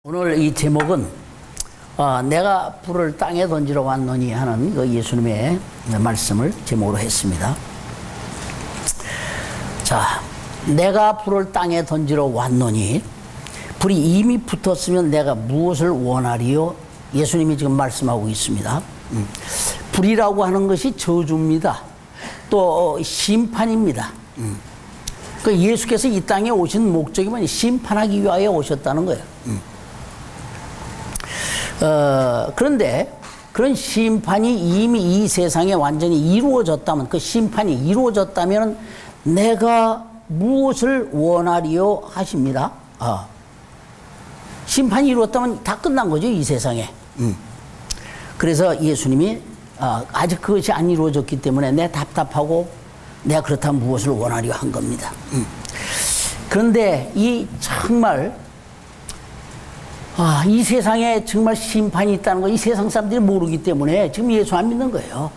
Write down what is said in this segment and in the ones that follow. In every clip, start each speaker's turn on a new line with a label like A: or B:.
A: 오늘 이 제목은 내가 불을 땅에 던지러 왔노니 하는 그 예수님의 말씀을 제목으로 했습니다. 자, 내가 불을 땅에 던지러 왔노니 불이 이미 붙었으면 내가 무엇을 원하리요? 예수님이 지금 말씀하고 있습니다. 불이라고 하는 것이 저주입니다. 또 심판입니다. 그 예수께서 이 땅에 오신 목적이 뭐냐? 심판하기 위하여 오셨다는 거예요. 그런데 그런 심판이 이미 이 세상에 완전히 이루어졌다면, 그 심판이 이루어졌다면 내가 무엇을 원하리요 하십니다. 심판이 이루어졌다면 다 끝난 거죠, 이 세상에. 그래서 예수님이 아직 그것이 안 이루어졌기 때문에 내 답답하고 내가 그렇다면 무엇을 원하리요 한 겁니다. 그런데 이 정말 이 세상에 정말 심판이 있다는 거 이 세상 사람들이 모르기 때문에 지금 예수 안 믿는 거예요.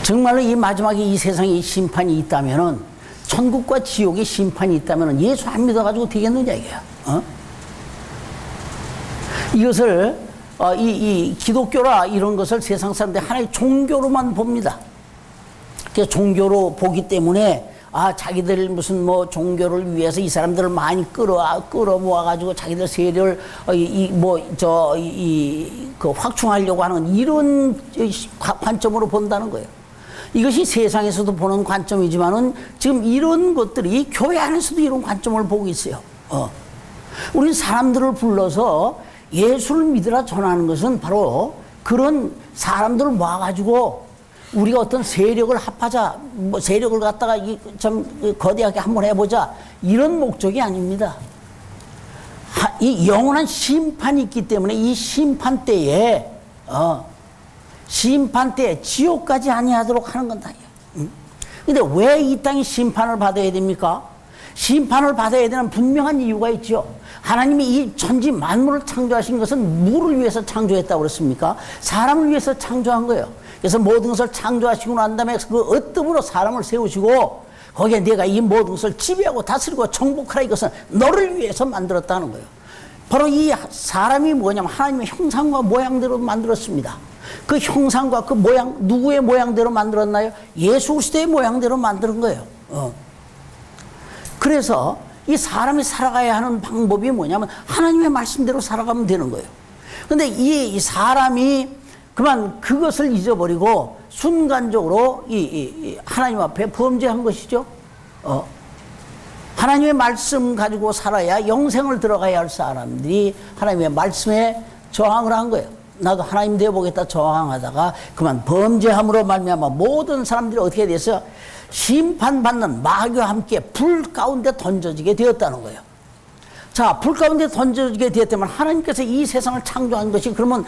A: 정말로 이 마지막에 이 세상에 이 심판이 있다면은, 천국과 지옥의 심판이 있다면은 예수 안 믿어가지고 되겠느냐 이게요. 이것을 이 기독교라 이런 것을 세상 사람들이 하나의 종교로만 봅니다. 그래서 종교로 보기 때문에 자기들 무슨 뭐 종교를 위해서 이 사람들을 많이 끌어 모아가지고 자기들 세력을 그 확충하려고 하는 이런 관점으로 본다는 거예요. 이것이 세상에서도 보는 관점이지만은 지금 이런 것들이 교회 안에서도 이런 관점을 보고 있어요. 우리는 사람들을 불러서 예수를 믿으라 전하는 것은 바로 그런 사람들을 모아가지고 우리가 어떤 세력을 합하자, 뭐 세력을 갖다가 좀 거대하게 한번 해보자, 이런 목적이 아닙니다. 이 영원한 심판이 있기 때문에 이 심판 때에 지옥까지 아니하도록 하는 건다. 근데 왜 이 땅이 심판을 받아야 됩니까? 심판을 받아야 되는 분명한 이유가 있죠. 하나님이 이 천지 만물을 창조하신 것은 뭐를 위해서 창조했다고 그랬습니까? 사람을 위해서 창조한 거예요. 그래서 모든 것을 창조하시고 난 다음에 그 어뜸으로 사람을 세우시고 거기에 내가 이 모든 것을 지배하고 다스리고 정복하라, 이것은 너를 위해서 만들었다는 거예요. 바로 이 사람이 뭐냐면 하나님의 형상과 모양대로 만들었습니다. 그 형상과 그 모양, 누구의 모양대로 만들었나요? 예수 그리스도의 모양대로 만드는 거예요. 그래서 이 사람이 살아가야 하는 방법이 뭐냐면 하나님의 말씀대로 살아가면 되는 거예요. 근데 이 사람이 그만 그것을 잊어버리고 순간적으로 이 하나님 앞에 범죄한 것이죠. 하나님의 말씀 가지고 살아야 영생을 들어가야 할 사람들이 하나님의 말씀에 저항을 한 거예요. 나도 하나님 되어보겠다 저항하다가 그만 범죄함으로 말미암아 모든 사람들이 어떻게 돼서 심판받는 마귀와 함께 불 가운데 던져지게 되었다는 거예요. 자, 불 가운데 던져지게 되었다면 하나님께서 이 세상을 창조한 것이 그러면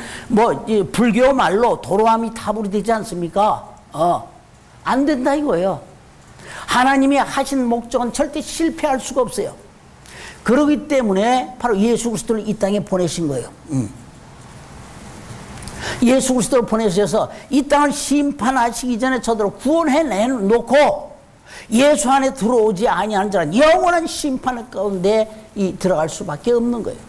A: 불교 말로 도로아미 타불이 되지 않습니까? 안 된다 이거예요. 하나님이 하신 목적은 절대 실패할 수가 없어요. 그렇기 때문에 바로 예수 그리스도를 이 땅에 보내신 거예요. 예수 그리스도를 보내셔서 이 땅을 심판하시기 전에 저들을 구원해 내놓고 예수 안에 들어오지 아니하는 자는 영원한 심판 가운데 들어갈 수밖에 없는 거예요.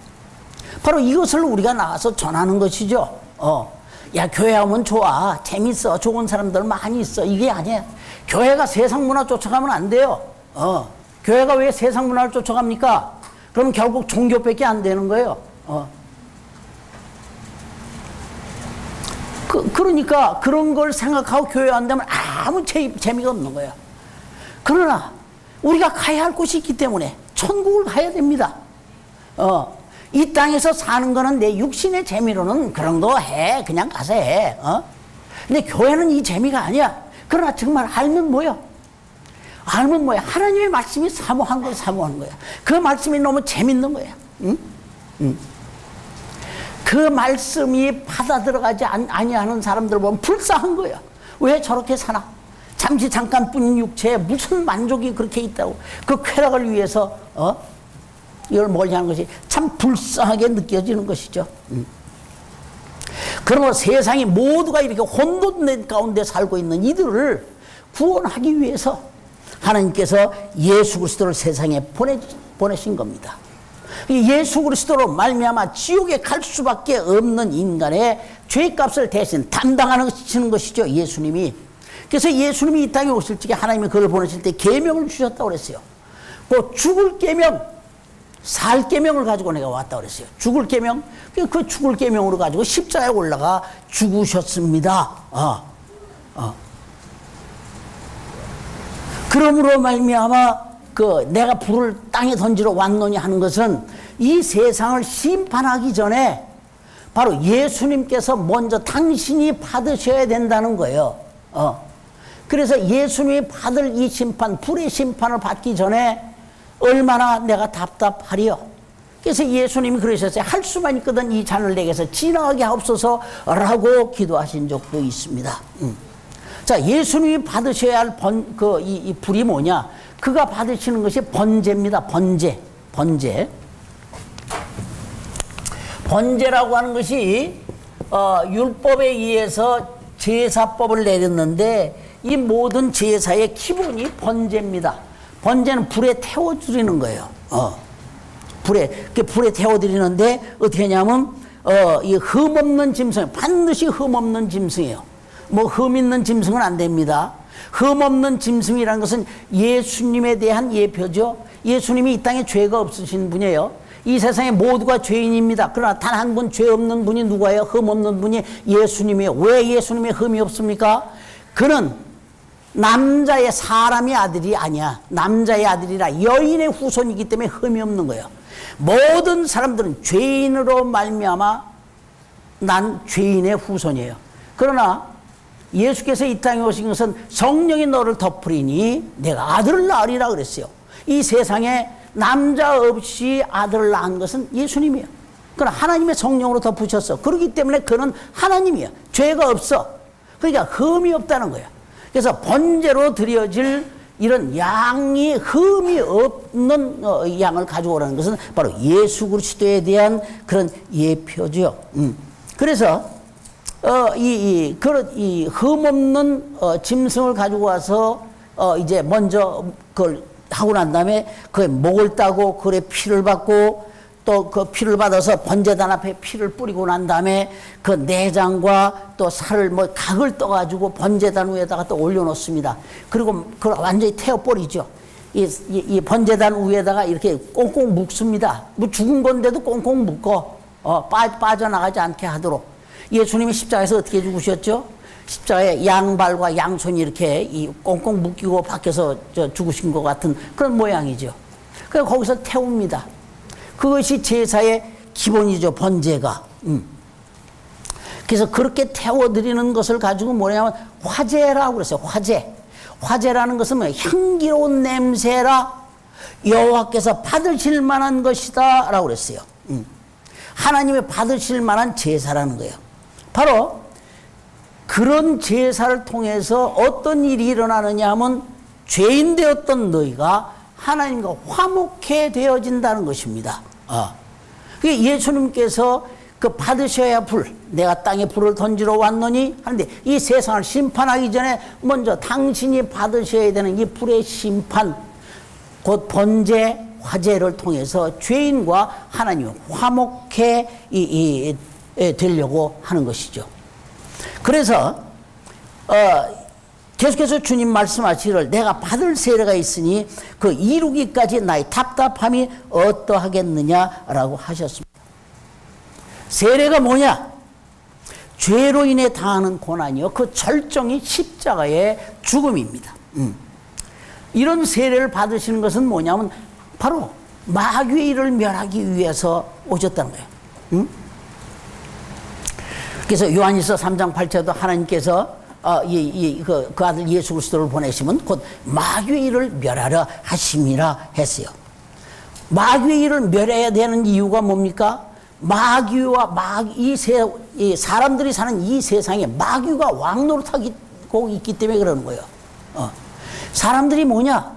A: 바로 이것을 우리가 나와서 전하는 것이죠. 야, 교회 오면 좋아, 재밌어, 좋은 사람들 많이 있어, 이게 아니야. 교회가 세상 문화 쫓아가면 안 돼요. 교회가 왜 세상 문화를 쫓아갑니까? 그럼 결국 종교밖에 안 되는 거예요. 그러니까 그런 걸 생각하고 교회 안 되면 아무 재미가 없는 거예요. 그러나 우리가 가야 할 곳이 있기 때문에 천국을 가야 됩니다. 이 땅에서 사는 거는 내 육신의 재미로는 그런 거 해, 그냥 가서 해. 근데 교회는 이 재미가 아니야. 그러나 정말 알면 뭐야? 알면 뭐야? 하나님의 말씀이 사모한 걸 사모하는 거야. 그 말씀이 너무 재밌는 거야. 그 말씀이 받아 들어가지 아니하는 사람들 보면 불쌍한 거야. 왜 저렇게 사나? 잠깐뿐인 육체에 무슨 만족이 그렇게 있다고. 그 쾌락을 위해서 이걸 멀리 하는 것이 참 불쌍하게 느껴지는 것이죠. 그러므로 세상이 모두가 이렇게 혼돈된 가운데 살고 있는 이들을 구원하기 위해서 하나님께서 예수 그리스도를 세상에 보내신 겁니다. 예수 그리스도로 말미암아 지옥에 갈 수밖에 없는 인간의 죄값을 대신 담당하시는 것이죠, 예수님이. 그래서 예수님이 이 땅에 오실 적에 하나님이 그를 보내실 때 계명을 주셨다고 그랬어요. 그 죽을 계명, 살 계명을 가지고 내가 왔다고 그랬어요. 죽을 계명, 그 죽을 계명으로 가지고 십자가에 올라가 죽으셨습니다. 그러므로 말미암아 내가 불을 땅에 던지러 왔노니 하는 것은 이 세상을 심판하기 전에 바로 예수님께서 먼저 당신이 받으셔야 된다는 거예요. 그래서 예수님이 받을 이 심판, 불의 심판을 받기 전에 얼마나 내가 답답하리요. 그래서 예수님이 그러셨어요. 할 수만 있거든 이 잔을 내게서 지나가게 하옵소서라고 기도하신 적도 있습니다. 자, 예수님이 받으셔야 할 이 불이 뭐냐? 그가 받으시는 것이 번제입니다. 번제. 번제라고 하는 것이 율법에 의해서 제사법을 내렸는데 이 모든 제사의 기본이 번제입니다. 번제는 불에 태워드리는 거예요. 불에 태워드리는데 어떻게 하냐면 이 흠없는 짐승, 반드시 흠없는 짐승이에요. 뭐 흠 있는 짐승은 안 됩니다. 흠없는 짐승이라는 것은 예수님에 대한 예표죠. 예수님이 이 땅에 죄가 없으신 분이에요. 이 세상에 모두가 죄인입니다. 그러나 단 한 분 죄 없는 분이 누구예요? 흠 없는 분이 예수님이에요. 왜 예수님의 흠이 없습니까? 그는 남자의 사람의 아들이 아니야. 남자의 아들이라 여인의 후손이기 때문에 흠이 없는 거예요. 모든 사람들은 죄인으로 말미암아 난 죄인의 후손이에요. 그러나 예수께서 이 땅에 오신 것은 성령이 너를 덮으리니 내가 아들을 낳으리라 그랬어요. 이 세상에 남자 없이 아들을 낳은 것은 예수님이에요. 그러나 하나님의 성령으로 덮으셨어. 그렇기 때문에 그는 하나님이에요. 죄가 없어. 그러니까 흠이 없다는 거예요. 그래서 번제로 드려질 이런 양이 흠이 없는 양을 가져오라는 것은 바로 예수 그리스도에 대한 그런 예표죠. 그래서 이 흠없는 짐승을 가지고 와서 이제 먼저 그걸 하고 난 다음에 그의 목을 따고 그의 피를 받고 또 그 피를 받아서 번제단 앞에 피를 뿌리고 난 다음에 그 내장과 또 살을 뭐 각을 떠가지고 번제단 위에다가 또 올려놓습니다. 그리고 그걸 완전히 태워버리죠. 이 번제단 위에다가 이렇게 꽁꽁 묶습니다. 뭐 죽은 건데도 꽁꽁 묶어 빠져나가지 않게 하도록. 예수님이 십자가에서 어떻게 죽으셨죠? 십자가에 양발과 양손이 이렇게 이 꽁꽁 묶이고 밖에서 죽으신 것 같은 그런 모양이죠. 그래서 거기서 태웁니다. 그것이 제사의 기본이죠, 번제가. 그래서 그렇게 태워드리는 것을 가지고 뭐냐면 화제라고 그랬어요. 화제라는 것은 뭐 향기로운 냄새라 여호와께서 받으실 만한 것이다 라고 그랬어요. 하나님이 받으실 만한 제사라는 거예요. 바로 그런 제사를 통해서 어떤 일이 일어나느냐 하면 죄인 되었던 너희가 하나님과 화목해 되어진다는 것입니다. 예수님께서 그 받으셔야 불, 내가 땅에 불을 던지러 왔노니 하는데 이 세상을 심판하기 전에 먼저 당신이 받으셔야 되는 이 불의 심판, 곧 번제, 화제를 통해서 죄인과 하나님이 화목해 되려고 하는 것이죠. 그래서 계속해서 주님 말씀하시기를 내가 받을 세례가 있으니 그 이루기까지 나의 답답함이 어떠하겠느냐라고 하셨습니다. 세례가 뭐냐? 죄로 인해 당하는 고난이요. 그 절정이 십자가의 죽음입니다. 이런 세례를 받으시는 것은 뭐냐면 바로 마귀의 일을 멸하기 위해서 오셨다는 거예요. 그래서 요한일서 3장 8절도 하나님께서 그 아들 예수 그리스도를 보내시면 곧 마귀의 일을 멸하려 하심이라 했어요. 마귀의 일을 멸해야 되는 이유가 뭡니까? 이 사람들이 사는 이 세상에 마귀가 왕노릇하고 있기 때문에 그러는 거예요. 사람들이 뭐냐?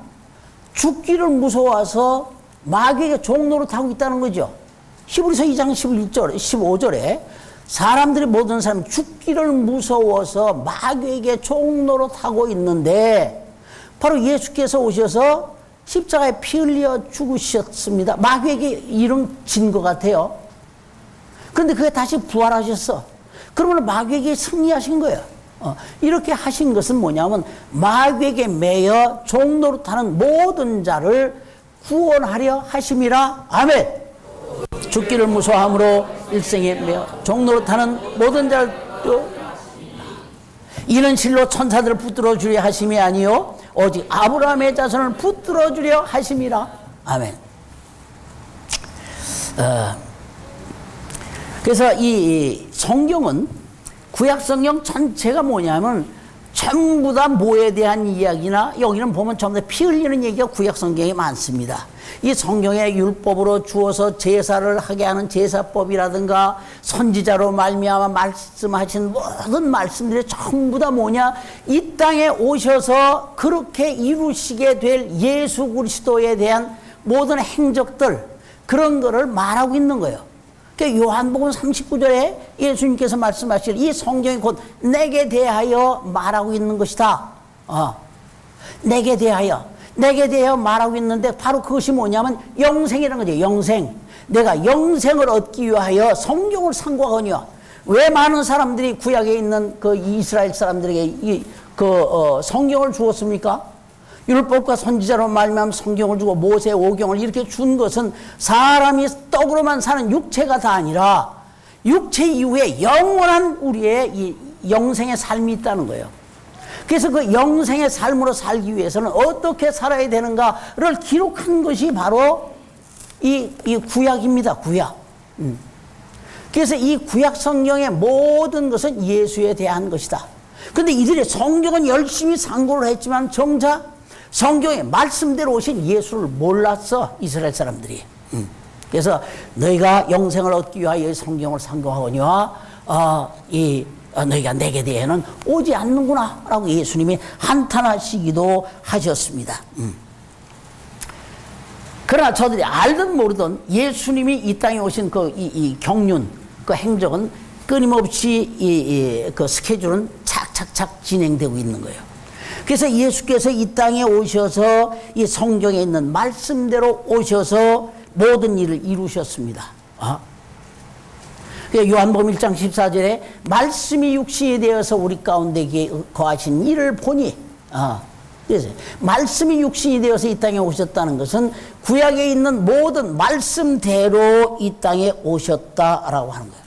A: 죽기를 무서워서 마귀에게 종노릇하고 있다는 거죠. 히브리서 2장 15절에 사람들이 모든 사람 죽기를 무서워서 마귀에게 종노릇하고 있는데 바로 예수께서 오셔서 십자가에 피 흘려 죽으셨습니다. 마귀에게 이런 진 것 같아요. 그런데 그게 다시 부활하셨어. 그러면 마귀에게 승리하신 거예요. 이렇게 하신 것은 뭐냐면 마귀에게 매여 종노릇하는 모든 자를 구원하려 하심이라. 아멘. 죽기를 무서워함으로 일생에 매여 종노릇하는 모든 자를 이는 실로 천사들을 붙들어 주려 하심이 아니요 오직 아브라함의 자손을 붙들어 주려 하심이라. 아멘. 그래서 이 성경은 구약 성경 전체가 뭐냐면 전부 다 뭐에 대한 이야기나 여기는 보면 전부 다 피 흘리는 얘기가 구약 성경에 많습니다. 이 성경의 율법으로 주어서 제사를 하게 하는 제사법이라든가 선지자로 말미암아 말씀하신 모든 말씀들이 전부 다 뭐냐, 이 땅에 오셔서 그렇게 이루시게 될 예수 그리스도에 대한 모든 행적들, 그런 거를 말하고 있는 거예요. 그러니까 요한복음 39절에 예수님께서 말씀하실 이 성경이 곧 내게 대하여 말하고 있는 것이다. 내게 대하여 말하고 있는데 바로 그것이 뭐냐면 영생이라는 거죠. 영생. 내가 영생을 얻기 위하여 성경을 상고하거니와. 왜 많은 사람들이 구약에 있는 그 이스라엘 사람들에게 성경을 주었습니까? 율법과 선지자로 말미암아 성경을 주고 모세 오경을 이렇게 준 것은 사람이 떡으로만 사는 육체가 다 아니라 육체 이후에 영원한 우리의 이 영생의 삶이 있다는 거예요. 그래서 그 영생의 삶으로 살기 위해서는 어떻게 살아야 되는가를 기록한 것이 바로 이 구약입니다. 구약. 그래서 이 구약 성경의 모든 것은 예수에 대한 것이다. 그런데 이들이 성경은 열심히 상고를 했지만 정작 성경의 말씀대로 오신 예수를 몰랐어, 이스라엘 사람들이. 그래서 너희가 영생을 얻기 위하여 성경을 상고하거니와 너희가 내게 대해는 오지 않는구나 라고 예수님이 한탄하시기도 하셨습니다. 그러나 저들이 알든 모르든 예수님이 이 땅에 오신 이 경륜, 그 행적은 끊임없이 그 스케줄은 착착착 진행되고 있는 거예요. 그래서 예수께서 이 땅에 오셔서 이 성경에 있는 말씀대로 오셔서 모든 일을 이루셨습니다. 요한복음 1장 14절에 말씀이 육신이 되어서 우리 가운데 거하신 이를 보니, 그래서 말씀이 육신이 되어서 이 땅에 오셨다는 것은 구약에 있는 모든 말씀대로 이 땅에 오셨다라고 하는 거예요.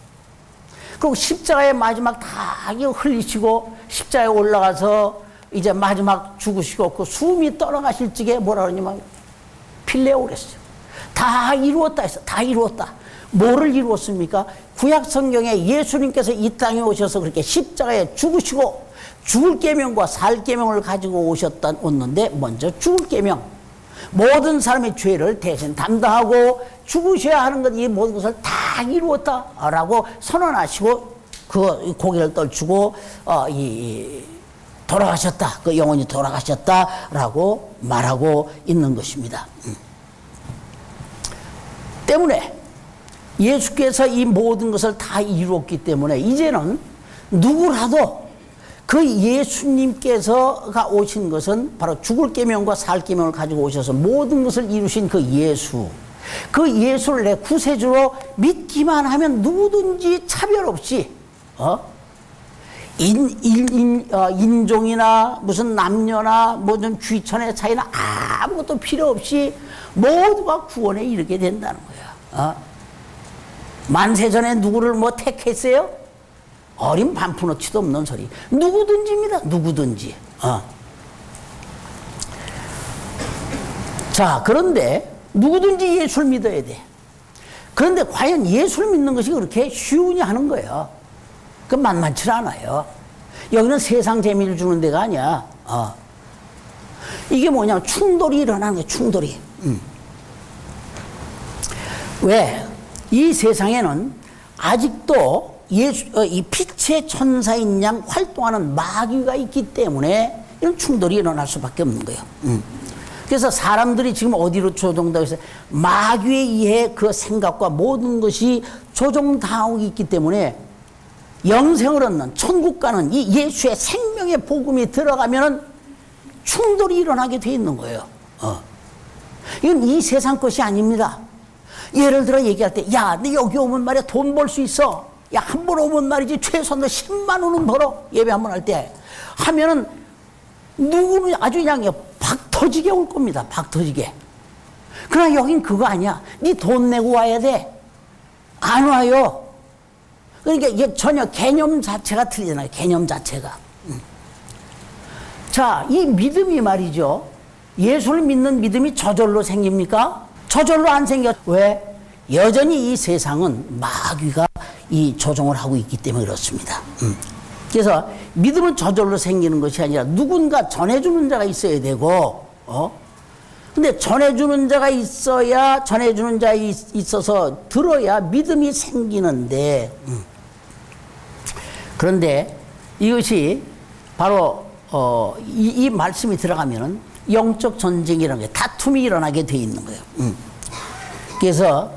A: 그리고 십자가의 마지막 다 흘리시고 십자가에 올라가서 이제 마지막 죽으시고 그 숨이 떠나가실 적에 뭐라 그러냐면 필레오 그랬어요. 다 이루었다 했어. 다 이루었다. 뭐를 이루었습니까? 구약 성경에 예수님께서 이 땅에 오셔서 그렇게 십자가에 죽으시고 죽을 계명과 살 계명을 가지고 오셨는데 먼저 죽을 계명, 모든 사람의 죄를 대신 담당하고 죽으셔야 하는 것, 이 모든 것을 다 이루었다라고 선언하시고 그 고개를 떨치고 돌아가셨다, 그 영혼이 돌아가셨다라고 말하고 있는 것입니다. 때문에 예수께서 이 모든 것을 다 이루었기 때문에 이제는 누구라도 그 예수님께서가 오신 것은 바로 죽을 계명과 살 계명을 가지고 오셔서 모든 것을 이루신 그 예수, 그 예수를 내 구세주로 믿기만 하면 누구든지 차별 없이 인종이나 무슨 남녀나 무슨 귀천의 차이나 아무것도 필요 없이 모두가 구원에 이르게 된다는 거야. 만세전에 누구를 뭐 택했어요? 어린 반푼어치도 없는 소리. 누구든지입니다. 누구든지. 자, 그런데 누구든지 예수를 믿어야 돼. 그런데 과연 예수를 믿는 것이 그렇게 쉬우냐 하는 거예요. 그 만만치 않아요. 여기는 세상 재미를 주는 데가 아니야. 이게 뭐냐면 충돌이 일어나는 거예요. 충돌이. 왜? 이 세상에는 아직도 이 빛의 천사인 양 활동하는 마귀가 있기 때문에 이런 충돌이 일어날 수밖에 없는 거예요. 그래서 사람들이 지금 어디로 조종되고 있어요? 마귀에 의해 그 생각과 모든 것이 조종당하고 있기 때문에 영생을 얻는, 천국 가는 이 예수의 생명의 복음이 들어가면은 충돌이 일어나게 돼 있는 거예요. 이건 이 세상 것이 아닙니다. 예를 들어 얘기할 때, 야, 너 여기 오면 말이야 돈 벌 수 있어. 야, 한 번 오면 말이지 최소한 너 10만 원은 벌어. 예배 한 번 할 때. 하면은 누구는 아주 그냥 박 터지게 올 겁니다. 박 터지게. 그러나 여긴 그거 아니야. 네 돈 내고 와야 돼. 안 와요. 그러니까 이게 전혀 개념 자체가 틀리잖아요. 개념 자체가. 자, 이 믿음이 말이죠. 예수를 믿는 믿음이 저절로 생깁니까? 저절로 안 생겨. 왜? 여전히 이 세상은 마귀가 이 조종을 하고 있기 때문에 그렇습니다. 그래서 믿음은 저절로 생기는 것이 아니라 누군가 전해주는 자가 있어야 되고, 근데 전해주는 자가 있어야, 전해주는 자가 있어서 들어야 믿음이 생기는데, 그런데 이것이 바로, 이 말씀이 들어가면은 영적 전쟁이라는 게 다툼이 일어나게 돼 있는 거예요. 그래서,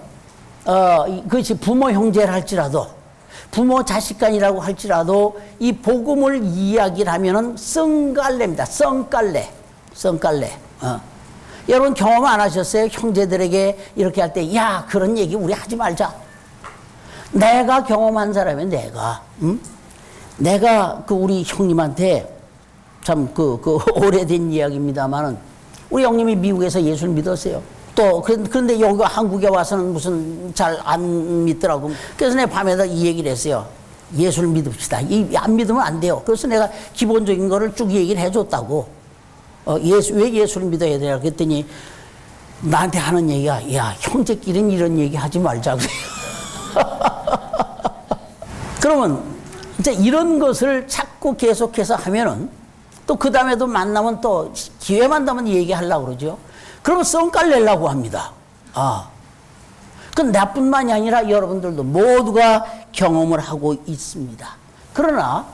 A: 그것이 부모 형제를 할지라도, 부모 자식 간이라고 할지라도 이 복음을 이야기를 하면은 썽깔래입니다. 썽깔래. 여러분 경험 안 하셨어요? 형제들에게 이렇게 할 때, 야, 그런 얘기 우리 하지 말자. 내가 경험한 사람이 내가 그 우리 형님한테 참 오래된 이야기입니다만은 우리 형님이 미국에서 예수를 믿었어요. 또 그런데 여기 한국에 와서는 무슨 잘 안 믿더라고. 그래서 내가 밤에다 이 얘기를 했어요. 예수를 믿읍시다. 안 믿으면 안 돼요. 그래서 내가 기본적인 거를 쭉 얘기를 해줬다고. 왜 예수를 믿어야 되냐 그랬더니 나한테 하는 얘기가, 야, 형제끼리는 이런 얘기 하지 말자고. 그러면 이제 이런 것을 자꾸 계속해서 하면은 또 그 다음에도 만나면 또 기회만 나면 얘기하려고 그러죠. 그러면 썽깔내려고 합니다. 그건 나뿐만이 아니라 여러분들도 모두가 경험을 하고 있습니다. 그러나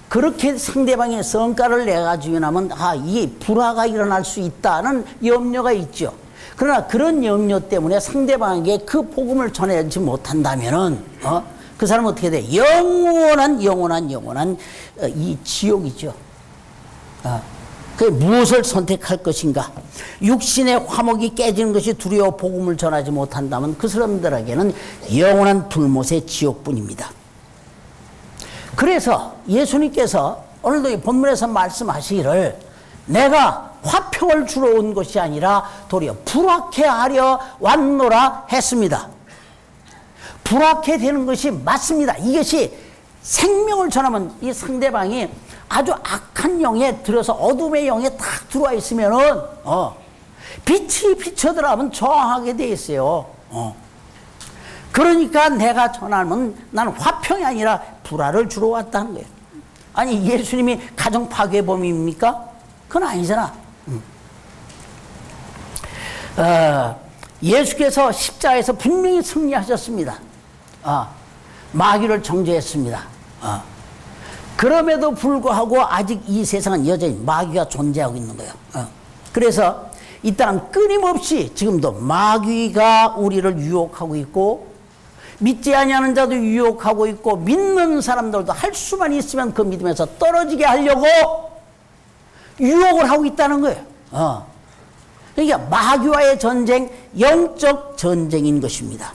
A: 그렇게 상대방의 성깔을 내가지고 나면 이 불화가 일어날 수 있다는 염려가 있죠. 그러나 그런 염려 때문에 상대방에게 그 복음을 전하지 못한다면은 그 사람은 어떻게 돼? 영원한 이 지옥이죠. 그 무엇을 선택할 것인가? 육신의 화목이 깨지는 것이 두려워 복음을 전하지 못한다면 그 사람들에게는 영원한 불못의 지옥뿐입니다. 그래서 예수님께서 오늘도 이 본문에서 말씀하시기를 내가 화평을 주러 온 것이 아니라 도리어 불화케 하려 왔노라 했습니다. 불화케 되는 것이 맞습니다. 이것이 생명을 전하면 이 상대방이 아주 악한 영에 들어서 어둠의 영에 딱 들어와 있으면은 빛이 비춰들어가면 저항하게 돼 있어요. 그러니까 내가 전하면 나는 화평이 아니라 불화를 주러 왔다는 거예요. 아니 예수님이 가정 파괴범입니까? 그건 아니잖아. 예수께서 십자가에서 분명히 승리하셨습니다. 마귀를 정죄했습니다. 그럼에도 불구하고 아직 이 세상은 여전히 마귀가 존재하고 있는 거예요. 그래서 이 땅은 끊임없이 지금도 마귀가 우리를 유혹하고 있고 믿지 아니하는 자도 유혹하고 있고 믿는 사람들도 할 수만 있으면 그 믿음에서 떨어지게 하려고 유혹을 하고 있다는 거예요. 그러니까 마귀와의 전쟁, 영적 전쟁인 것입니다.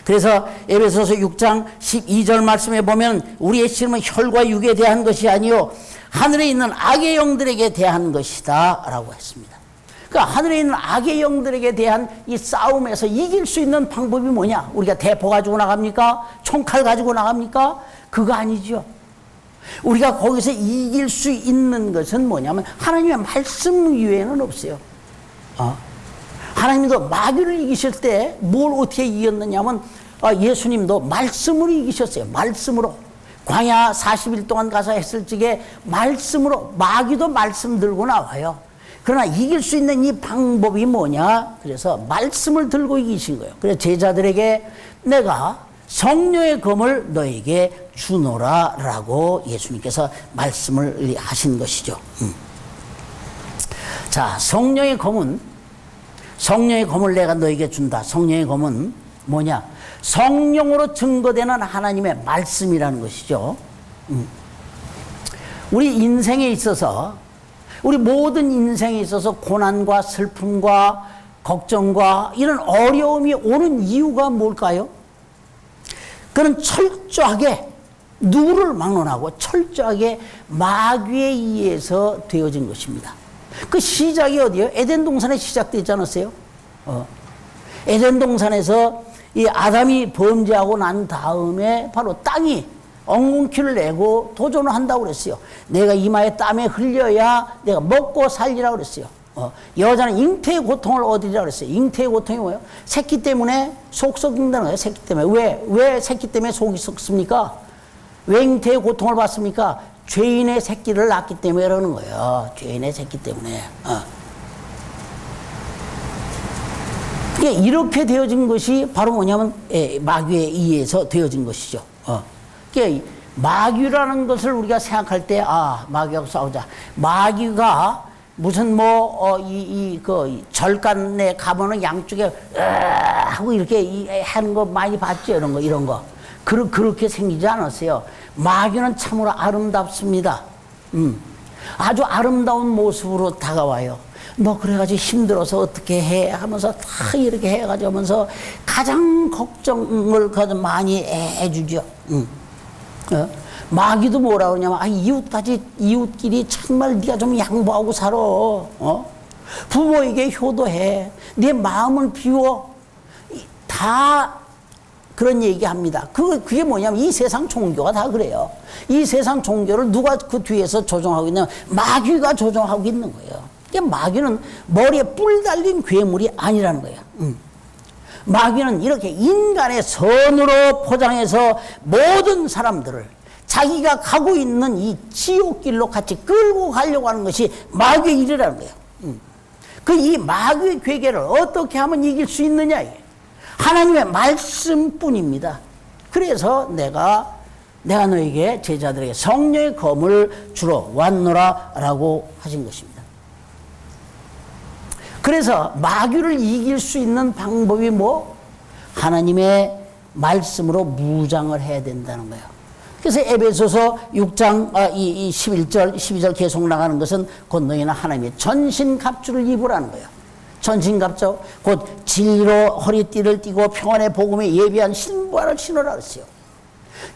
A: 그래서 에베소서 6장 12절 말씀에 보면 우리의 씨름은 혈과 육에 대한 것이 아니요 하늘에 있는 악의 영들에게 대한 것이다 라고 했습니다. 그러니까 하늘에 있는 악의 영들에게 대한 이 싸움에서 이길 수 있는 방법이 뭐냐? 우리가 대포 가지고 나갑니까? 총칼 가지고 나갑니까? 그거 아니죠. 우리가 거기서 이길 수 있는 것은 뭐냐면 하나님의 말씀 이외에는 없어요. 하나님도 마귀를 이기실 때 뭘 어떻게 이겼느냐면 예수님도 말씀으로 이기셨어요. 말씀으로. 광야 40일 동안 가서 했을 적에 말씀으로, 마귀도 말씀 들고 나와요. 그러나 이길 수 있는 이 방법이 뭐냐? 그래서 말씀을 들고 이기신 거예요. 그래서 제자들에게 내가 성령의 검을 너에게 주노라 라고 예수님께서 말씀을 하신 것이죠. 자, 성령의 검을 내가 너에게 준다. 성령의 검은 뭐냐? 성령으로 증거되는 하나님의 말씀이라는 것이죠. 우리 인생에 있어서, 우리 모든 인생에 있어서 고난과 슬픔과 걱정과 이런 어려움이 오는 이유가 뭘까요? 그는 철저하게 누구를 막론하고 철저하게 마귀에 의해서 되어진 것입니다. 그 시작이 어디예요? 에덴 동산에 시작되지 않았어요? 에덴 동산에서 이 아담이 범죄하고 난 다음에 바로 땅이 엉겅퀴를 내고 도전을 한다고 그랬어요. 내가 이마에 땀에 흘려야 내가 먹고 살리라고 그랬어요. 여자는 잉태의 고통을 얻으리라고 그랬어요. 잉태의 고통이 뭐예요? 새끼 때문에 속 썩는다는 거예요. 새끼 때문에. 왜 새끼 때문에 속이 썩습니까? 왜 잉태의 고통을 받습니까? 죄인의 새끼를 낳기 때문에 그러는 거예요. 죄인의 새끼 때문에. 이렇게 되어진 것이 바로 뭐냐면 마귀에 의해서 되어진 것이죠. 마귀라는 것을 우리가 생각할 때, 마귀하고 싸우자. 마귀가 무슨 그 절간에 가면은 양쪽에 하고 이렇게 하는 거 많이 봤죠. 이런 거. 그렇게 생기지 않았어요. 마귀는 참으로 아름답습니다. 아주 아름다운 모습으로 다가와요. 그래가지고 힘들어서 어떻게 해 하면서 다 이렇게 해가지고 하면서 가장 걱정을 많이 해주죠. 마귀도 뭐라 그러냐면, 이웃끼리 정말 네가 좀 양보하고 살아. 부모에게 효도해. 내 마음을 비워. 다 그런 얘기 합니다. 그게 뭐냐면 이 세상 종교가 다 그래요. 이 세상 종교를 누가 그 뒤에서 조종하고 있냐면 마귀가 조종하고 있는 거예요. 마귀는 머리에 뿔 달린 괴물이 아니라는 거예요. 마귀는 이렇게 인간의 선으로 포장해서 모든 사람들을 자기가 가고 있는 이 지옥길로 같이 끌고 가려고 하는 것이 마귀의 일이라는 거예요. 이 마귀의 괴계를 어떻게 하면 이길 수 있느냐? 하나님의 말씀뿐입니다. 그래서 내가 너에게 제자들에게 성령의 검을 주러 왔노라 라고 하신 것입니다. 그래서 마귀를 이길 수 있는 방법이 하나님의 말씀으로 무장을 해야 된다는 거예요. 그래서 에베소서 6장 11절 12절 계속 나가는 것은 곧 너희는 하나님의 전신갑주를 입으라는 거예요. 전신갑주 곧 진리로 허리띠를 띠고 평안의 복음에 예비한 신부화를 신으라 그랬어요.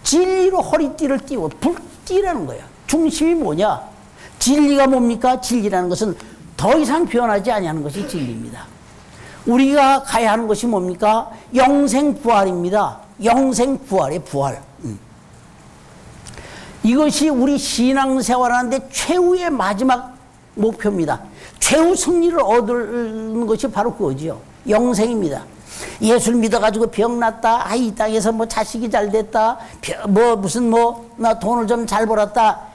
A: 진리로 허리띠를 띠고 불띠라는 거예요. 중심이 뭐냐? 진리가 뭡니까? 진리라는 것은 더 이상 변하지 아니하는 것이 진리입니다. 우리가 가야 하는 것이 뭡니까? 영생부활입니다. 영생부활의 부활. 이것이 우리 신앙생활하는데 최후의 마지막 목표입니다. 최후 승리를 얻는 것이 바로 그거지요. 영생입니다. 예수를 믿어가지고 병 났다. 이 땅에서 자식이 잘 됐다. 나 돈을 좀 잘 벌었다.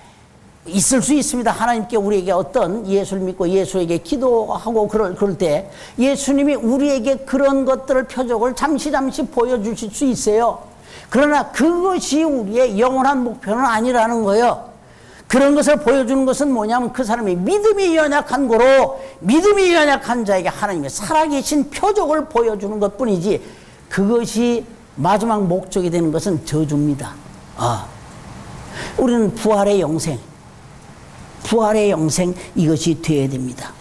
A: 있을 수 있습니다. 하나님께 우리에게 어떤 예수를 믿고 예수에게 기도하고 그럴 때 예수님이 우리에게 그런 것들을 표적을 잠시 보여주실 수 있어요. 그러나 그것이 우리의 영원한 목표는 아니라는 거예요. 그런 것을 보여주는 것은 뭐냐면 그 사람이 믿음이 연약한 거로 믿음이 연약한 자에게 하나님의 살아계신 표적을 보여주는 것뿐이지 그것이 마지막 목적이 되는 것은 저주입니다. 우리는 부활의 영생 이것이 되어야 됩니다.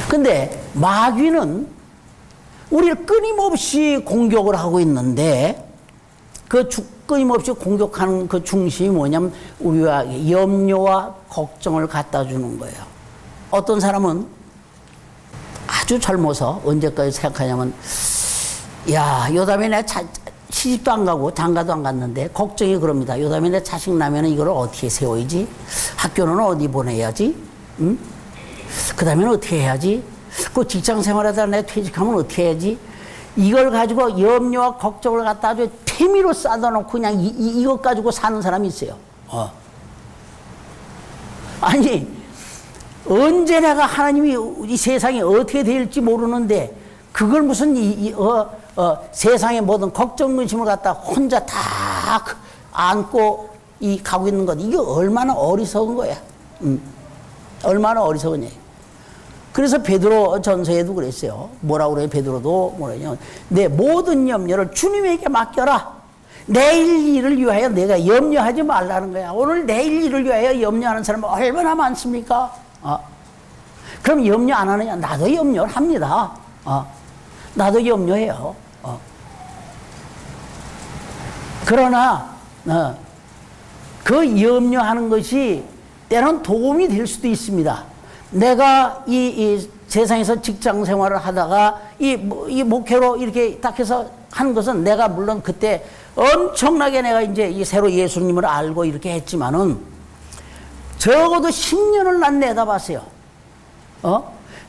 A: 근데 마귀는 우리를 끊임없이 공격을 하고 있는데 그 끊임없이 공격하는 그 중심이 뭐냐면 우리와 염려와 걱정을 갖다 주는 거예요. 어떤 사람은 아주 젊어서 언제까지 생각하냐면 요담에 내가 시집도 안 가고 장가도 안 갔는데 걱정이 그럽니다. 요담에 내 자식 나면 이걸 어떻게 세워야지? 학교는 어디 보내야지? 그 다음에는 어떻게 해야지? 그 직장 생활하다 내가 퇴직하면 어떻게 해야지? 이걸 가지고 염려와 걱정을 갖다 아주 태미로 쌓아놓고 그냥 이것 가지고 사는 사람이 있어요. 아니, 언제 내가 하나님이 이 세상이 어떻게 될지 모르는데 그걸 무슨 세상의 모든 걱정, 근심을 갖다 혼자 다 안고 가고 있는 것. 이게 얼마나 어리석은 거야. 얼마나 어리석은 얘기. 그래서 베드로 전서에도 그랬어요. 뭐라고 그래요? 베드로도 뭐라냐면 내 모든 염려를 주님에게 맡겨라. 내일 일을 위하여 내가 염려하지 말라는 거야. 오늘 내일 일을 위하여 염려하는 사람은 얼마나 많습니까? 그럼 염려 안 하느냐? 나도 염려를 합니다. 나도 염려해요. 그러나 그 염려하는 것이 때로는 도움이 될 수도 있습니다. 내가 이 세상에서 직장 생활을 하다가 이 목회로 이렇게 딱 해서 하는 것은 내가 물론 그때 엄청나게 내가 이제 이 새로 예수님을 알고 이렇게 했지만은 적어도 10년을 난 내다봤어요.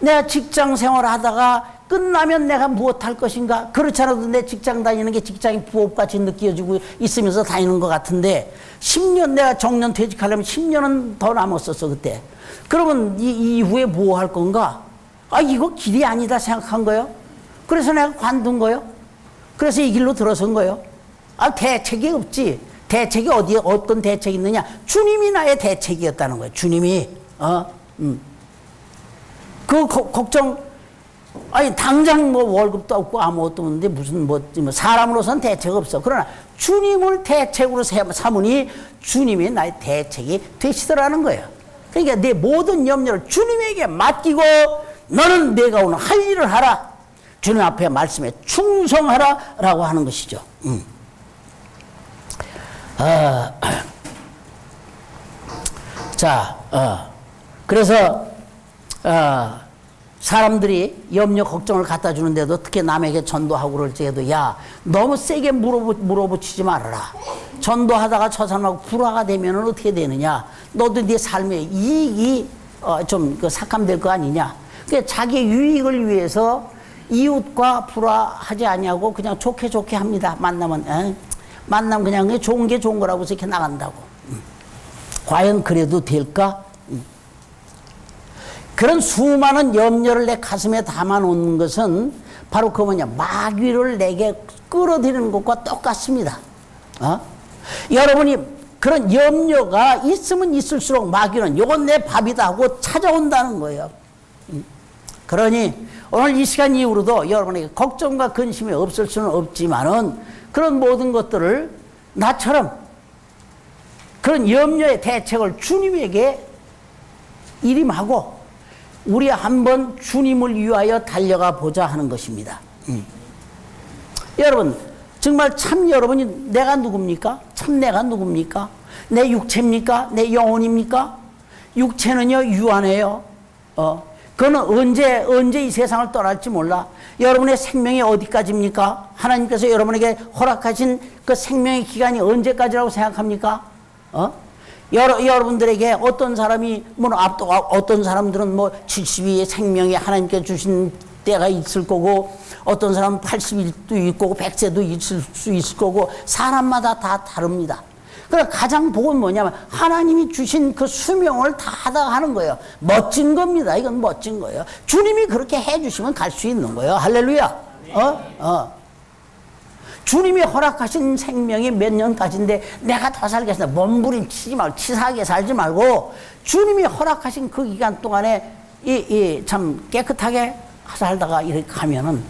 A: 내가 직장 생활을 하다가 끝나면 내가 무엇 할 것인가? 그렇지 않아도 내 직장 다니는 게 직장이 부업같이 느껴지고 있으면서 다니는 것 같은데 10년 내가 정년 퇴직하려면 10년은 더 남았었어 그때. 그러면 이 이후에 뭐 할 건가? 이거 길이 아니다 생각한 거예요. 그래서 내가 관둔 거예요. 그래서 이 길로 들어선 거예요. 대책이 없지. 대책이 어디에 어떤 대책이 있느냐? 주님이 나의 대책이었다는 거예요. 주님이. 그 걱정. 당장 뭐 월급도 없고 아무것도 없는데 무슨 뭐 사람으로서는 대책 없어. 그러나 주님을 대책으로 삼으니 주님이 나의 대책이 되시더라는 거예요. 그러니까 내 모든 염려를 주님에게 맡기고 너는 내가 오늘 할 일을 하라. 주님 앞에 말씀에 충성하라 라고 하는 것이죠. 그래서 사람들이 염려 걱정을 갖다 주는데도 특히 남에게 전도하고 그럴 때에도 야 너무 세게 물어붙이지 말아라. 전도하다가 저 사람하고 불화가 되면 어떻게 되느냐. 너도 네 삶에 이익이 좀 삭감될 거 아니냐. 그러니까 자기 유익을 위해서 이웃과 불화하지 아니하고 그냥 좋게 합니다. 만나면 그냥 좋은 게 좋은 거라고 해서 이렇게 나간다고. 과연 그래도 될까? 그런 수많은 염려를 내 가슴에 담아놓는 것은 바로 그 마귀를 내게 끌어들이는 것과 똑같습니다. 여러분이 그런 염려가 있으면 있을수록 마귀는 요건 내 밥이다 하고 찾아온다는 거예요. 그러니 오늘 이 시간 이후로도 여러분에게 걱정과 근심이 없을 수는 없지만은 그런 모든 것들을 나처럼 그런 염려의 대책을 주님에게 일임하고 우리 한번 주님을 위하여 달려가 보자 하는 것입니다. 여러분 정말 참 여러분이 내가 누굽니까? 참 내가 누굽니까? 내 육체입니까? 내 영혼입니까? 육체는요 유한해요. 그거는 언제 이 세상을 떠날지 몰라. 여러분의 생명이 어디까지입니까? 하나님께서 여러분에게 허락하신 그 생명의 기간이 언제까지라고 생각합니까? 여러분들에게 어떤 사람이 어떤 사람들은 70이 생명이 하나님께 주신 때가 있을 거고 어떤 사람은 80일도 있고 100세도 있을 수 있을 거고 사람마다 다 다릅니다. 그러니까 가장 복은 뭐냐면 하나님이 주신 그 수명을 다 하다 하는 거예요. 멋진 겁니다. 이건 멋진 거예요. 주님이 그렇게 해주시면 갈 수 있는 거예요. 할렐루야. 주님이 허락하신 생명이 몇 년까지인데 내가 더 살겠습니다. 몸부림치지 말고 치사하게 살지 말고 주님이 허락하신 그 기간 동안에 참 깨끗하게 살다가 이렇게 가면은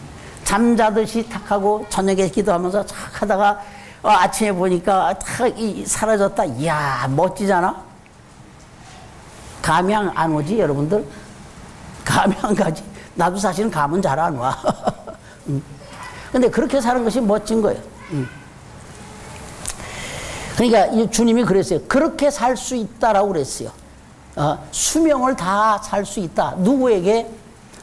A: 잠자듯이 탁 하고 저녁에 기도하면서 탁 하다가 아침에 보니까 탁 사라졌다. 이야 멋지잖아. 감이 안 오지 여러분들? 감이 안 가지. 나도 사실은 감은 잘 안 와. 근데 그렇게 사는 것이 멋진 거예요. 그러니까 주님이 그랬어요. 그렇게 살 수 있다라고 그랬어요. 수명을 다 살 수 있다. 누구에게?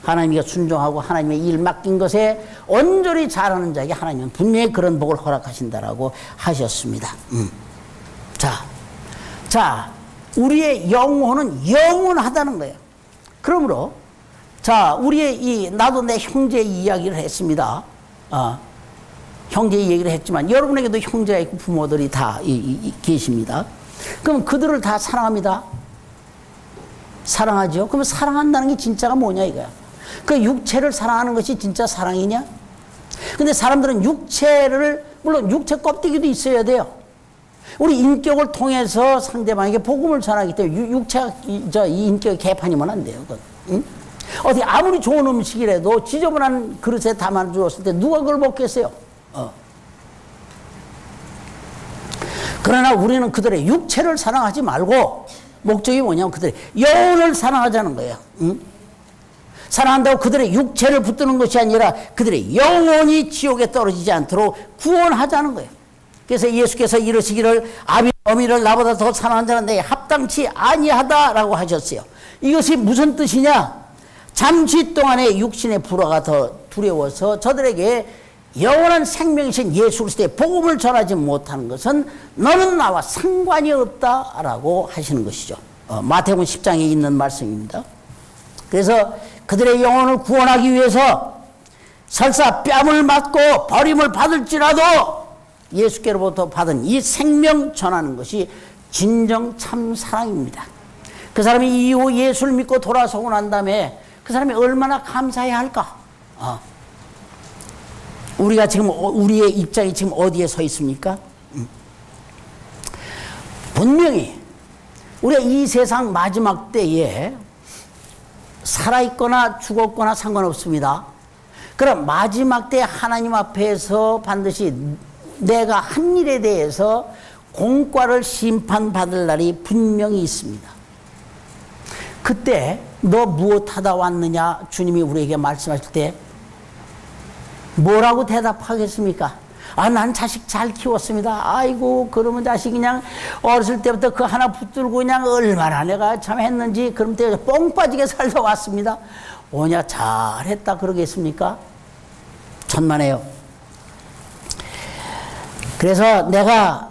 A: 하나님께 순종하고 하나님의 일 맡긴 것에 온전히 잘하는 자에게 하나님은 분명히 그런 복을 허락하신다라고 하셨습니다. 자, 우리의 영혼은 영원하다는 거예요. 그러므로 우리의 나도 내 형제 이야기를 했습니다. 형제 얘기를 했지만 여러분에게도 형제가 있고 부모들이 다 계십니다. 그럼 그들을 다 사랑합니다. 사랑하죠. 그럼 사랑한다는 게 진짜가 뭐냐 이거야. 그 육체를 사랑하는 것이 진짜 사랑이냐? 근데 사람들은 물론 육체 껍데기도 있어야 돼요. 우리 인격을 통해서 상대방에게 복음을 전하기 때문에 육체가 이 인격의 개판이면 안 돼요. 응? 어디 아무리 좋은 음식이라도 지저분한 그릇에 담아 주었을 때 누가 그걸 먹겠어요? 그러나 우리는 그들의 육체를 사랑하지 말고 목적이 뭐냐면 그들의 영혼을 사랑하자는 거예요. 응? 사랑한다고 그들의 육체를 붙드는 것이 아니라 그들의 영혼이 지옥에 떨어지지 않도록 구원하자는 거예요. 그래서 예수께서 이르시기를 아비 어미를 나보다 더 사랑하는 자는 내게 합당치 아니하다라고 하셨어요. 이것이 무슨 뜻이냐? 잠시 동안의 육신의 불화가 더 두려워서 저들에게 영원한 생명이신 예수 그리스도의 복음을 전하지 못하는 것은 너는 나와 상관이 없다라고 하시는 것이죠. 마태복음 10장에 있는 말씀입니다. 그래서 그들의 영혼을 구원하기 위해서 설사 뺨을 맞고 버림을 받을지라도 예수께로부터 받은 이 생명 전하는 것이 진정 참 사랑입니다. 그 사람이 이후 예수를 믿고 돌아서고 난 다음에 그 사람이 얼마나 감사해야 할까? 우리가 지금 우리의 입장이 지금 어디에 서 있습니까? 분명히 우리가 이 세상 마지막 때에 살아있거나 죽었거나 상관없습니다. 그럼 마지막 때 하나님 앞에서 반드시 내가 한 일에 대해서 공과를 심판받을 날이 분명히 있습니다. 그때 너 무엇하다 왔느냐 주님이 우리에게 말씀하실 때 뭐라고 대답하겠습니까? 난 자식 잘 키웠습니다. 아이고 그러면 자식 그냥 어렸을 때부터 그 하나 붙들고 그냥 얼마나 내가 참 했는지 그럼 때 뻥 빠지게 살다 왔습니다. 오냐 잘했다 그러겠습니까? 천만에요. 그래서 내가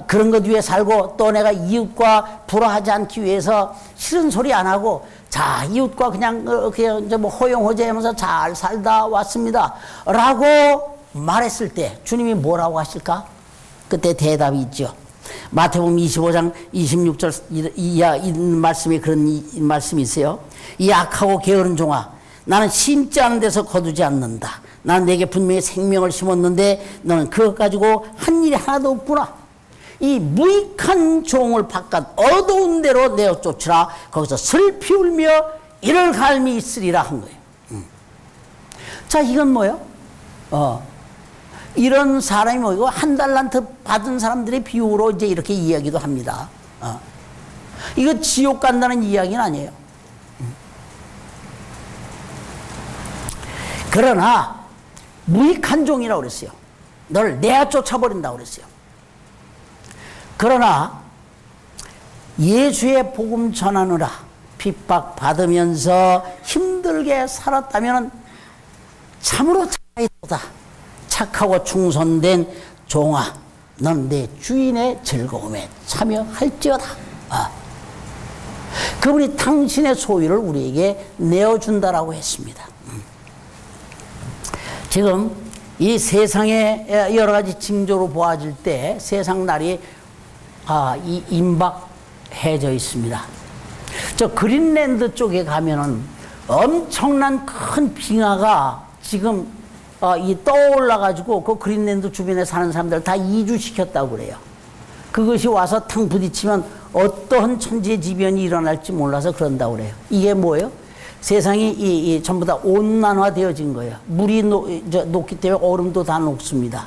A: 그런 것 위해 살고 또 내가 이웃과 불화하지 않기 위해서 싫은 소리 안 하고 자 이웃과 그냥 이제 뭐 호용호재하면서 잘 살다 왔습니다 라고 말했을 때 주님이 뭐라고 하실까? 그때 대답이 있죠. 마태복음 25장 26절 이하 있는 말씀에 그런 말씀이 있어요. 이 악하고 게으른 종아 나는 심지 않은 데서 거두지 않는다. 나는 내게 분명히 생명을 심었는데 너는 그것 가지고 한 일이 하나도 없구나. 이 무익한 종을 바깥 어두운 데로 내어 쫓으라. 거기서 슬피 울며 이를 갈미 있으리라 한 거예요. 자 이건 뭐예요? 이런 사람이 뭐이고 한 달란트 받은 사람들의 비유로 이제 이렇게 이야기도 합니다. 이거 지옥 간다는 이야기는 아니에요. 그러나 무익한 종이라고 그랬어요. 너를 내어 쫓아버린다고 그랬어요. 그러나 예수의 복음 전하느라 핍박받으면서 힘들게 살았다면 참으로 차이다. 착하고 충성된 종아 넌 내 주인의 즐거움에 참여할지어다. 그분이 당신의 소유를 우리에게 내어준다라고 했습니다. 지금 이 세상의 여러 가지 징조로 보아질 때 세상 날이 임박해져 있습니다. 저 그린랜드 쪽에 가면은 엄청난 큰 빙하가 지금 떠올라가지고 그 그린랜드 주변에 사는 사람들 다 이주시켰다고 그래요. 그것이 와서 탕 부딪히면 어떠한 천재지변이 일어날지 몰라서 그런다고 그래요. 이게 뭐예요? 세상이 전부 다 온난화되어진 거예요. 물이 녹기 때문에 얼음도 다 녹습니다.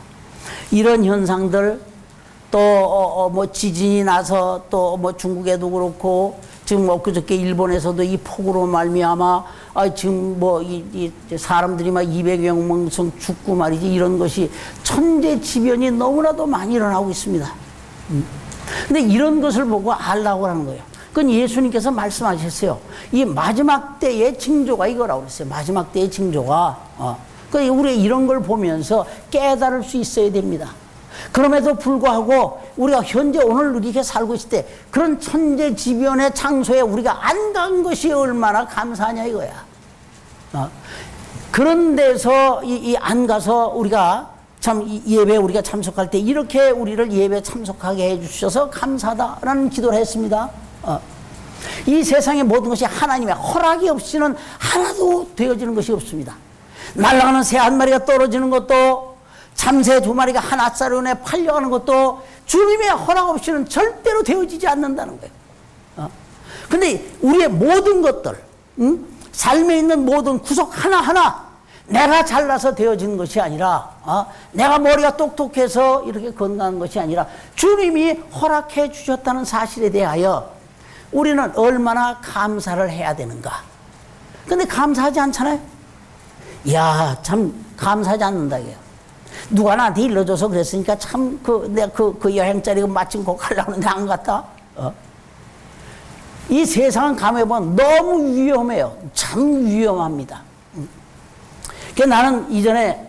A: 이런 현상들 또 뭐 지진이 나서 또 뭐 중국에도 그렇고 지금 엊그저께 일본에서도 이 폭우로 말미암아 지금 뭐 이 사람들이 막 200여 명씩 죽고 말이지 이런 것이 천재지변이 너무나도 많이 일어나고 있습니다. 근데 이런 것을 보고 알라고 하는 거예요. 그건 예수님께서 말씀하셨어요. 이 마지막 때의 징조가 이거라고 그랬어요. 마지막 때의 징조가. 그러니까 우리 이런 걸 보면서 깨달을 수 있어야 됩니다. 그럼에도 불구하고 우리가 현재 오늘 이렇게 살고 있을 때 그런 천재지변의 장소에 우리가 안 간 것이 얼마나 감사하냐 이거야. 그런 데서 안 가서 우리가 참 예배 우리가 참석할 때 이렇게 우리를 예배 참석하게 해주셔서 감사하다라는 기도를 했습니다. 이 세상의 모든 것이 하나님의 허락이 없이는 하나도 되어지는 것이 없습니다. 날아가는 새 한 마리가 떨어지는 것도 참새 2마리가 한 앗사론에 팔려가는 것도 주님의 허락 없이는 절대로 되어지지 않는다는 거예요. 근데 우리의 모든 것들, 삶에 있는 모든 구석 하나하나 내가 잘나서 되어진 것이 아니라 내가 머리가 똑똑해서 이렇게 건강한 것이 아니라 주님이 허락해 주셨다는 사실에 대하여 우리는 얼마나 감사를 해야 되는가. 근데 감사하지 않잖아요. 이야, 참 감사하지 않는다 이게요. 누가 나한테 일러줘서 그랬으니까 참 내가 그 여행자리 마침 꼭 가려고 하는데 안 갔다. 이 세상은 감해보면 너무 위험해요. 참 위험합니다. 그래서 나는 이전에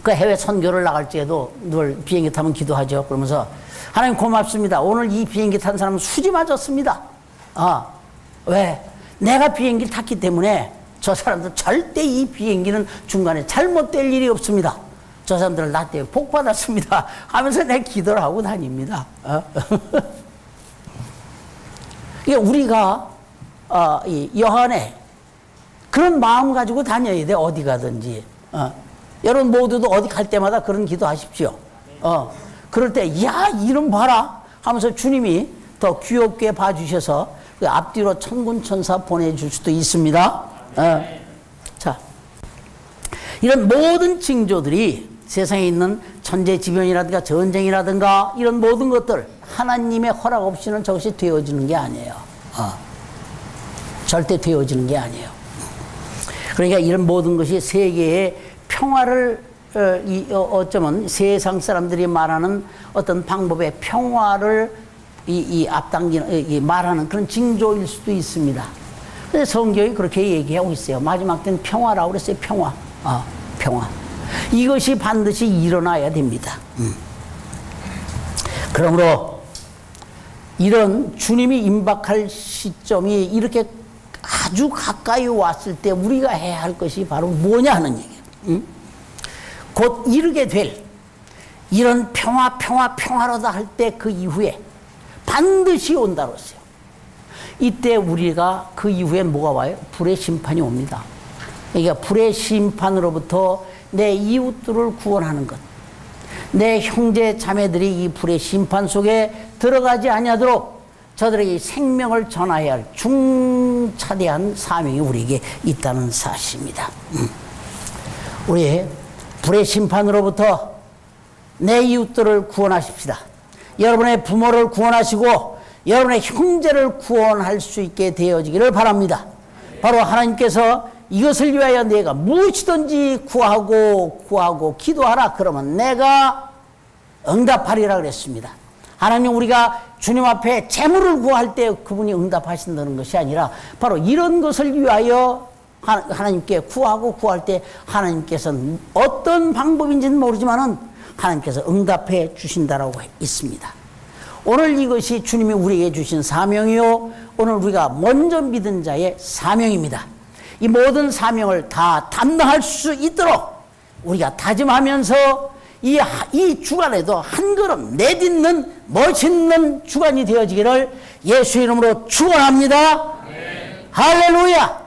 A: 그 해외 선교를 나갈 때에도 늘 비행기 타면 기도하죠. 그러면서 하나님 고맙습니다. 오늘 이 비행기 탄 사람은 수지 맞았습니다. 왜? 내가 비행기를 탔기 때문에 저 사람들 절대 이 비행기는 중간에 잘못될 일이 없습니다. 저 사람들은 나 때문에 복 받았습니다. 하면서 내 기도를 하고 다닙니다. 우리가 이 여한에 그런 마음 가지고 다녀야 돼. 어디 가든지. 여러분 모두도 어디 갈 때마다 그런 기도하십시오. 그럴 때 야 이름 봐라 하면서 주님이 더 귀엽게 봐주셔서 그 앞뒤로 천군천사 보내줄 수도 있습니다. 자, 이런 모든 징조들이 세상에 있는 천재지변이라든가 전쟁이라든가 이런 모든 것들 하나님의 허락 없이는 저것이 되어지는 게 아니에요. 절대 되어지는 게 아니에요. 그러니까 이런 모든 것이 세계의 평화를 어쩌면 세상 사람들이 말하는 어떤 방법의 평화를 앞당기는 말하는 그런 징조일 수도 있습니다. 그래서 성경이 그렇게 얘기하고 있어요. 마지막 때는 평화라고 그랬어요. 평화. 평화. 이것이 반드시 일어나야 됩니다. 그러므로 이런 주님이 임박할 시점이 이렇게 아주 가까이 왔을 때 우리가 해야 할 것이 바로 뭐냐 하는 얘기예요. 곧 이르게 될 이런 평화로다 할 때 그 이후에 반드시 온다고 했어요. 이때 우리가 그 이후에 뭐가 와요? 불의 심판이 옵니다. 그러니까 불의 심판으로부터 내 이웃들을 구원하는 것, 내 형제 자매들이 이 불의 심판 속에 들어가지 아니하도록 저들에게 생명을 전하여야 할 중차대한 사명이 우리에게 있다는 사실입니다. 우리 불의 심판으로부터 내 이웃들을 구원하십시다. 여러분의 부모를 구원하시고 여러분의 형제를 구원할 수 있게 되어지기를 바랍니다. 바로 하나님께서 이것을 위하여 내가 무엇이든지 구하고 기도하라 그러면 내가 응답하리라 그랬습니다. 하나님, 우리가 주님 앞에 재물을 구할 때 그분이 응답하신다는 것이 아니라 바로 이런 것을 위하여 하나님께 구할 때 하나님께서는 어떤 방법인지는 모르지만은 하나님께서 응답해 주신다라고 있습니다. 오늘 이것이 주님이 우리에게 주신 사명이요, 오늘 우리가 먼저 믿은 자의 사명입니다. 이 모든 사명을 다 담당할 수 있도록 우리가 다짐하면서 이 주간에도 한 걸음 내딛는 멋있는 주간이 되어지기를 예수 이름으로 축원합니다. 할렐루야.